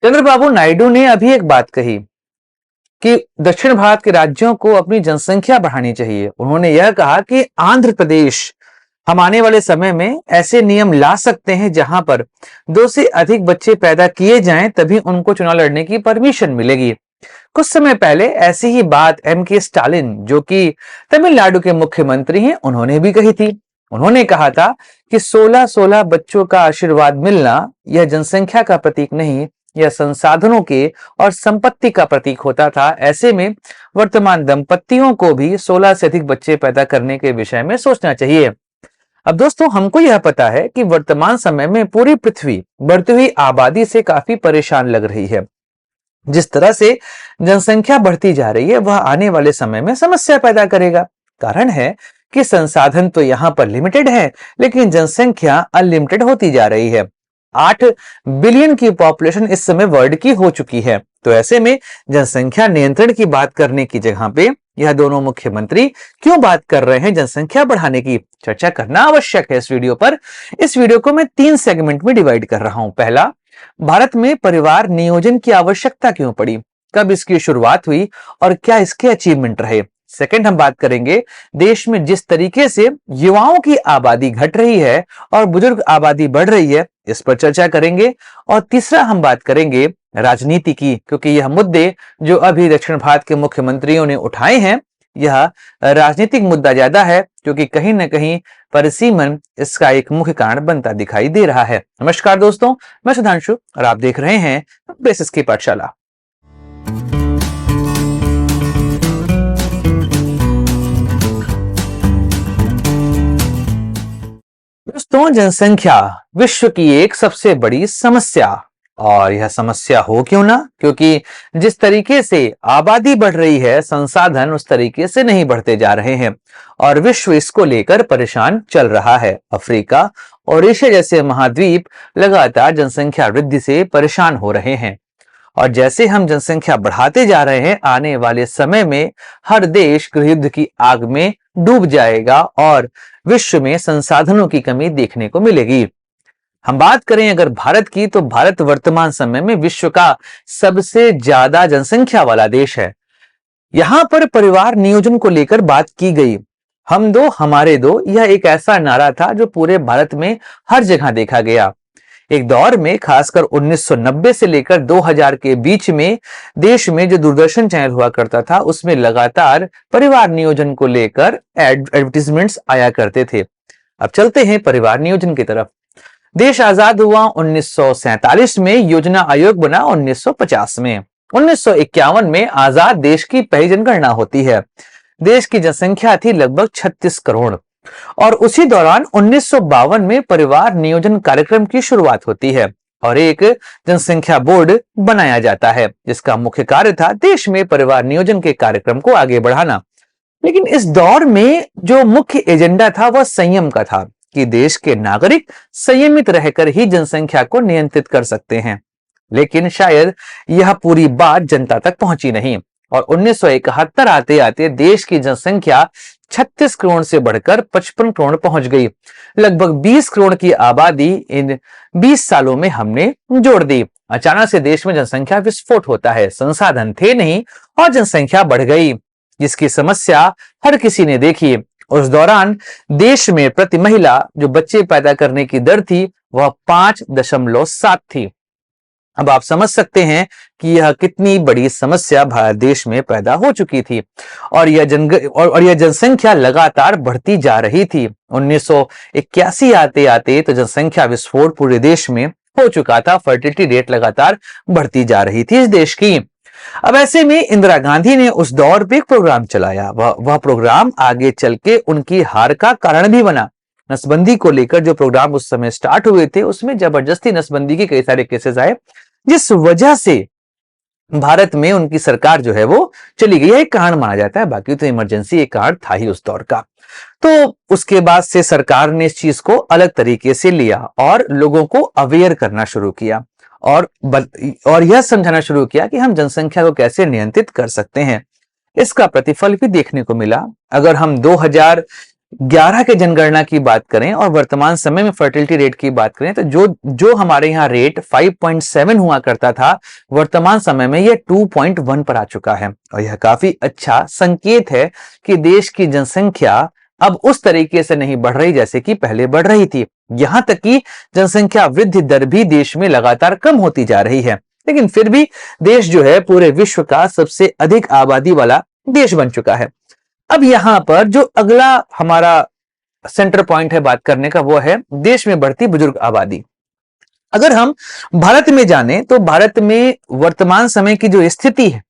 चंद्रबाबू नायडू ने अभी एक बात कही कि दक्षिण भारत के राज्यों को अपनी जनसंख्या बढ़ानी चाहिए। उन्होंने यह कहा कि आंध्र प्रदेश हम आने वाले समय में ऐसे नियम ला सकते हैं जहां पर 2 से अधिक बच्चे पैदा किए जाएं, तभी उनको चुनाव लड़ने की परमिशन मिलेगी। कुछ समय पहले ऐसी ही बात M.K. स्टालिन, जो कि तमिलनाडु के मुख्यमंत्री हैं, उन्होंने भी कही थी। उन्होंने कहा था कि 16-16 बच्चों का आशीर्वाद मिलना यह जनसंख्या का प्रतीक नहीं, यह संसाधनों के और संपत्ति का प्रतीक होता था। ऐसे में वर्तमान दंपतियों को भी 16 से अधिक बच्चे पैदा करने के विषय में सोचना चाहिए। अब दोस्तों, हमको यह पता है कि वर्तमान समय में पूरी पृथ्वी बढ़ती हुई आबादी से काफी परेशान लग रही है। जिस तरह से जनसंख्या बढ़ती जा रही है, वह आने वाले समय में समस्या पैदा करेगा। कारण है कि संसाधन तो यहां पर लिमिटेड है, लेकिन जनसंख्या अनलिमिटेड होती जा रही है। 8 बिलियन की पॉपुलेशन इस समय वर्ल्ड की हो चुकी है। तो ऐसे में जनसंख्या नियंत्रण की बात करने की जगह पे यह दोनों मुख्यमंत्री क्यों बात कर रहे हैं जनसंख्या बढ़ाने की? चर्चा करना आवश्यक है इस वीडियो पर। इस वीडियो को मैं 3 सेगमेंट में डिवाइड कर रहा हूं। पहला, भारत में परिवार नियोजन की आवश्यकता क्यों पड़ी, कब इसकी शुरुआत हुई और क्या इसके अचीवमेंट रहे। सेकंड, हम बात करेंगे देश में जिस तरीके से युवाओं की आबादी घट रही है और बुजुर्ग आबादी बढ़ रही है, इस पर चर्चा करेंगे। और तीसरा, हम बात करेंगे राजनीति की, क्योंकि यह मुद्दे जो अभी दक्षिण भारत के मुख्यमंत्रियों ने उठाए हैं, यह राजनीतिक मुद्दा ज्यादा है, क्योंकि कहीं ना कहीं परिसीमन इसका एक मुख्य कारण बनता दिखाई दे रहा है। नमस्कार दोस्तों, मैं सुधांशु और आप देख रहे हैं बेसिस की पाठशाला। दोस्तों, जनसंख्या विश्व की एक सबसे बड़ी समस्या, और यह समस्या हो क्यों ना, क्योंकि जिस तरीके से आबादी बढ़ रही है, संसाधन उस तरीके से नहीं बढ़ते जा रहे हैं और विश्व इसको लेकर परेशान चल रहा है। अफ्रीका और एशिया जैसे महाद्वीप लगातार जनसंख्या वृद्धि से परेशान हो रहे हैं और जैसे हम जनसंख्या बढ़ाते जा रहे हैं, आने वाले समय में हर देश गृहयुद्ध की आग में डूब जाएगा और विश्व में संसाधनों की कमी देखने को मिलेगी। हम बात करें अगर भारत की, तो भारत वर्तमान समय में विश्व का सबसे ज्यादा जनसंख्या वाला देश है। यहां पर परिवार नियोजन को लेकर बात की गई। हम दो हमारे दो, यह एक ऐसा नारा था जो पूरे भारत में हर जगह देखा गया। एक दौर में खासकर 1990 से लेकर 2000 के बीच में देश में जो दूरदर्शन चैनल हुआ करता था, उसमें लगातार परिवार नियोजन को लेकर एडवर्टीजमेंट्स आया करते थे। अब चलते हैं परिवार नियोजन की तरफ। देश आजाद हुआ 1947 में, योजना आयोग बना 1950 में। 1951 में आजाद देश की पहली जनगणना होती है। देश की जनसंख्या थी लगभग 36 करोड़ और उसी दौरान 1952 में परिवार नियोजन कार्यक्रम की शुरुआत होती है और एक जनसंख्या बोर्ड बनाया जाता है, जिसका मुख्य कार्य था देश में परिवार नियोजन के कार्यक्रम को आगे बढ़ाना। लेकिन इस दौर में जो मुख्य एजेंडा था वह संयम का था कि देश के नागरिक संयमित रहकर ही जनसंख्या को नियंत्रित कर सकते हैं। लेकिन शायद यह पूरी बात जनता तक पहुंची नहीं और 1971 आते आते देश की जनसंख्या 36 करोड़ से बढ़कर 55 करोड़ पहुंच गई। लगभग 20 करोड़ की आबादी इन 20 सालों में हमने जोड़ दी। अचानक से देश में जनसंख्या विस्फोट होता है। संसाधन थे नहीं और जनसंख्या बढ़ गई, जिसकी समस्या हर किसी ने देखी। उस दौरान देश में प्रति महिला जो बच्चे पैदा करने की दर थी वह 5.7 थी। अब आप समझ सकते हैं कि यह कितनी बड़ी समस्या भारत देश में पैदा हो चुकी थी और यह जनसंख्या लगातार बढ़ती जा रही थी। 1981 आते आते तो जनसंख्या विस्फोट पूरे देश में हो चुका था। फर्टिलिटी रेट लगातार बढ़ती जा रही थी इस देश की। अब ऐसे में इंदिरा गांधी ने उस दौर पे एक प्रोग्राम चलाया। वह प्रोग्राम आगे चल के उनकी हार का कारण भी बना। नसबंदी को लेकर जो प्रोग्राम उस समय स्टार्ट हुए थे, उसमें जबरदस्ती नसबंदी के कई सारे केसेस आए, जिस वजह से भारत में उनकी सरकार जो है वो चली गई। एक कारण माना जाता है, बाकी तो इमरजेंसी एक कारण था ही उस दौर का। तो उसके बाद से सरकार ने इस चीज को अलग तरीके से लिया और लोगों को अवेयर करना शुरू किया और यह समझाना शुरू किया कि हम जनसंख्या को कैसे नियंत्रित कर सकते हैं। इसका प्रतिफल भी देखने को मिला। अगर हम 2011 के जनगणना की बात करें और वर्तमान समय में फर्टिलिटी रेट की बात करें तो जो जो हमारे यहाँ रेट 5.7 हुआ करता था, वर्तमान समय में यह 2.1 पर आ चुका है। और यह काफी अच्छा संकेत है कि देश की जनसंख्या अब उस तरीके से नहीं बढ़ रही जैसे कि पहले बढ़ रही थी। यहां तक कि जनसंख्या वृद्धि दर भी देश में लगातार कम होती जा रही है, लेकिन फिर भी देश जो है पूरे विश्व का सबसे अधिक आबादी वाला देश बन चुका है। अब यहां पर जो अगला हमारा सेंटर पॉइंट है बात करने का, वो है देश में बढ़ती बुजुर्ग आबादी। अगर हम भारत में जाने तो भारत में वर्तमान समय की जो स्थिति है,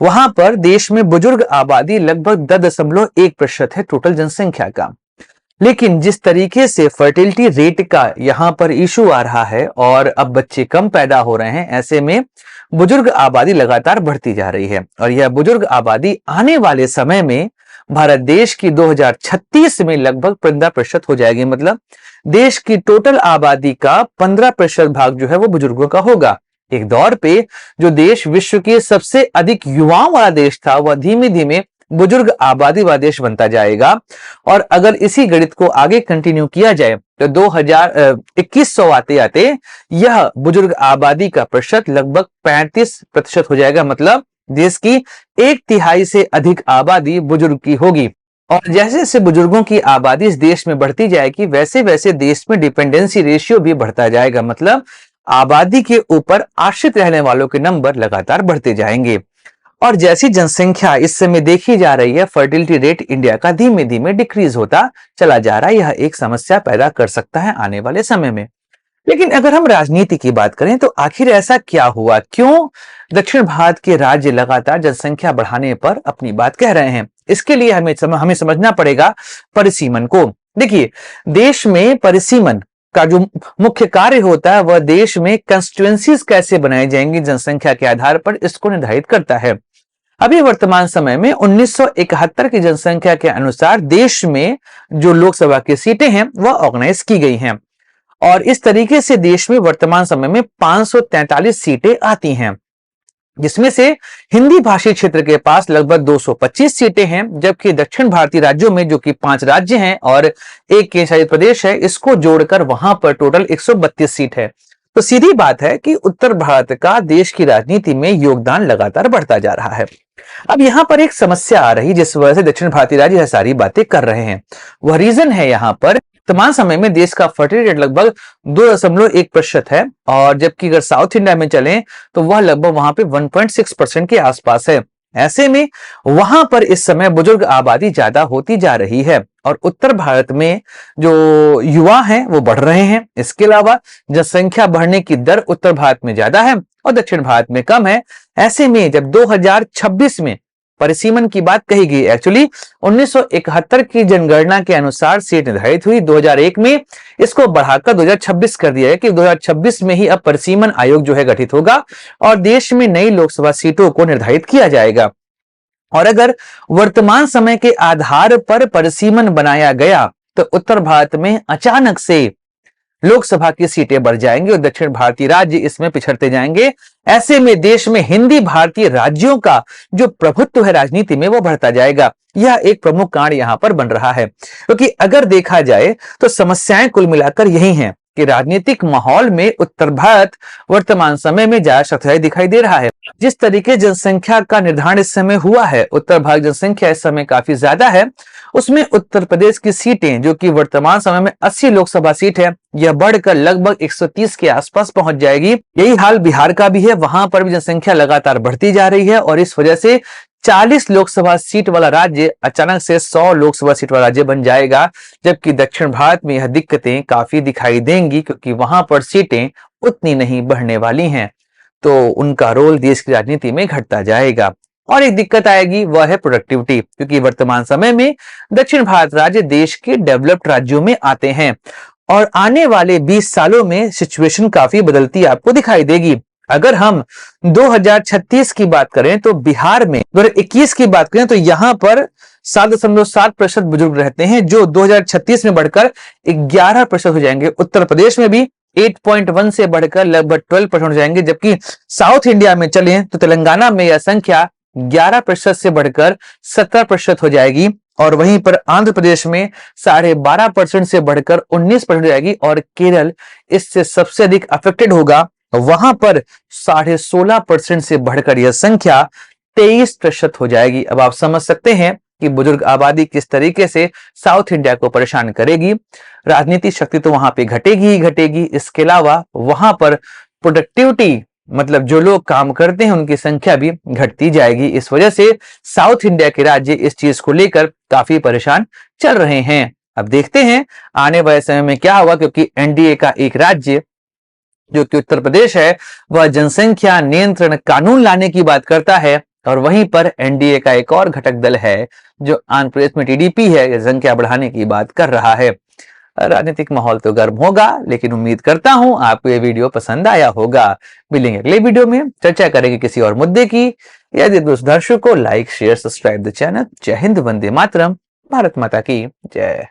वहां पर देश में बुजुर्ग आबादी लगभग 10.1% है टोटल जनसंख्या का। लेकिन जिस तरीके से फर्टिलिटी रेट का यहां पर इशू आ रहा है और अब बच्चे कम पैदा हो रहे हैं, ऐसे में बुजुर्ग आबादी लगातार बढ़ती जा रही है। और यह बुजुर्ग आबादी आने वाले समय में भारत देश की 2036 में लगभग 15% हो जाएगी। मतलब देश की टोटल आबादी का 15% भाग जो है वो बुजुर्गों का होगा। एक दौर पे जो देश विश्व के सबसे अधिक युवाओं वाला देश था, वह धीमे धीमे बुजुर्ग आबादी वाला देश बनता जाएगा। और अगर इसी गणित को आगे कंटिन्यू किया जाए तो 2100 आते आते यह बुजुर्ग आबादी का प्रतिशत लगभग 35% हो जाएगा। मतलब देश की 1/3 से अधिक आबादी बुजुर्ग की होगी। और जैसे जैसे बुजुर्गों की आबादी इस देश में बढ़ती जाएगी, वैसे वैसे देश में डिपेंडेंसी रेशियो भी बढ़ता जाएगा। मतलब आबादी के ऊपर आश्रित रहने वालों के नंबर लगातार बढ़ते जाएंगे। और जैसी जनसंख्या इस समय देखी जा रही है, फर्टिलिटी रेट इंडिया का धीमे धीमे डिक्रीज होता चला जा रहा है। यह एक समस्या पैदा कर सकता है आने वाले समय में। लेकिन अगर हम राजनीति की बात करें तो आखिर ऐसा क्या हुआ, क्यों दक्षिण भारत के राज्य लगातार जनसंख्या बढ़ाने पर अपनी बात कह रहे हैं? इसके लिए हमें समझना पड़ेगा परिसीमन को। देखिए, देश में परिसीमन का जो मुख्य कार्य होता है, वह देश में कंस्टिट्यूएंसीज कैसे बनाई जाएंगी जनसंख्या के आधार पर, इसको निर्धारित करता है। अभी वर्तमान समय में 1971 की जनसंख्या के अनुसार देश में जो लोकसभा की सीटें हैं वह ऑर्गेनाइज की गई हैं। और इस तरीके से देश में वर्तमान समय में 543 सीटें आती हैं, जिसमें से हिंदी भाषी क्षेत्र के पास लगभग 225 सीटें हैं, जबकि दक्षिण भारतीय राज्यों में जो कि 5 राज्य हैं और एक केंद्र शासित प्रदेश है, इसको जोड़कर वहां पर टोटल 132 सीट है। तो सीधी बात है कि उत्तर भारत का देश की राजनीति में योगदान लगातार बढ़ता जा रहा है। अब यहां पर एक समस्या आ रही जिस वजह से दक्षिण भारतीय राज्य यह सारी बातें कर रहे हैं। वह रीजन है यहां पर वर्तमान समय में देश का फर्टिलिटी रेट लगभग 2.1% है, और जबकि अगर साउथ इंडिया में चलें तो वह लगभग वहां पे 1.6% के आसपास है। ऐसे में वहां पर इस समय बुजुर्ग आबादी ज्यादा होती जा रही है और उत्तर भारत में जो युवा हैं वो बढ़ रहे हैं। इसके अलावा जनसंख्या बढ़ने की दर उत्तर भारत में ज्यादा है और दक्षिण भारत में कम है। ऐसे में जब 2026 में परिसीमन की बात कही गई, एक्चुअली 1971 की जनगणना के अनुसार सीट निर्धारित हुई, 2001 में इसको बढ़ाकर 2026 कर दिया है कि 2026 में ही अब परिसीमन आयोग जो है गठित होगा और देश में नई लोकसभा सीटों को निर्धारित किया जाएगा। और अगर वर्तमान समय के आधार पर परिसीमन बनाया गया तो उत्तर भारत में अचानक से लोकसभा की सीटें बढ़ जाएंगी और दक्षिण भारतीय राज्य इसमें पिछड़ते जाएंगे। ऐसे में देश में हिंदी भारतीय राज्यों का जो प्रभुत्व है राजनीति में वो बढ़ता जाएगा। यह एक प्रमुख कारण यहां पर बन रहा है, क्योंकि अगर देखा जाए तो समस्याएं कुल मिलाकर यही हैं कि राजनीतिक माहौल में उत्तर भारत वर्तमान समय में ज्यादा शक्तिशाली दिखाई दे रहा है। जिस तरीके जनसंख्या का निर्धारण इस समय हुआ है, उत्तर भारत जनसंख्या इस समय काफी ज्यादा है, उसमें उत्तर प्रदेश की सीटें जो कि वर्तमान समय में 80 लोकसभा सीट है, यह बढ़कर लगभग 130 के आसपास पहुंच जाएगी। यही हाल बिहार का भी है, वहां पर भी जनसंख्या लगातार बढ़ती जा रही है और इस वजह से 40 लोकसभा सीट वाला राज्य अचानक से 100 लोकसभा सीट वाला राज्य बन जाएगा। जबकि दक्षिण भारत में यह दिक्कतें काफी दिखाई देंगी, क्योंकि वहां पर सीटें उतनी नहीं बढ़ने वाली हैं, तो उनका रोल देश की राजनीति में घटता जाएगा। और एक दिक्कत आएगी, वह है प्रोडक्टिविटी, क्योंकि वर्तमान समय में दक्षिण भारत राज्य देश के डेवलप्ड राज्यों में आते हैं और आने वाले 20 सालों में सिचुएशन काफी बदलती आपको दिखाई देगी। अगर हम 2036 की बात करें तो बिहार में, 2021 की बात करें तो यहां पर 7.7% बुजुर्ग रहते हैं, जो 2036 में बढ़कर 11% हो जाएंगे। उत्तर प्रदेश में भी 8.1 से बढ़कर लगभग 12% हो जाएंगे, जबकि साउथ इंडिया में चलें तो तेलंगाना में यह संख्या 11% से बढ़कर 17% हो जाएगी और वहीं पर आंध्र प्रदेश में 12.5% से बढ़कर 19% हो जाएगी और केरल इससे सबसे अधिक अफेक्टेड होगा। वहां पर 16.5% से बढ़कर यह संख्या 23% हो जाएगी। अब आप समझ सकते हैं कि बुजुर्ग आबादी किस तरीके से साउथ इंडिया को परेशान करेगी। राजनीतिक शक्ति तो वहां पे घटेगी ही घटेगी, इसके अलावा वहां पर प्रोडक्टिविटी मतलब जो लोग काम करते हैं उनकी संख्या भी घटती जाएगी। इस वजह से साउथ इंडिया के राज्य इस चीज को लेकर काफी परेशान चल रहे हैं। अब देखते हैं आने वाले समय में क्या होगा, क्योंकि एनडीए का एक राज्य जो कि उत्तर प्रदेश है वह जनसंख्या नियंत्रण कानून लाने की बात करता है और वहीं पर एनडीए का एक और घटक दल है जो आंध्र प्रदेश में टीडीपी है, जनसंख्या बढ़ाने की बात कर रहा है। राजनीतिक माहौल तो गर्म होगा, लेकिन उम्मीद करता हूं आपको ये वीडियो पसंद आया होगा। मिलेंगे अगले वीडियो में, चर्चा करेंगे किसी और मुद्दे की। यदि दोस्त दर्शकों like share subscribe the channel. जय हिंद, वंदे मातरम, भारत माता की जय।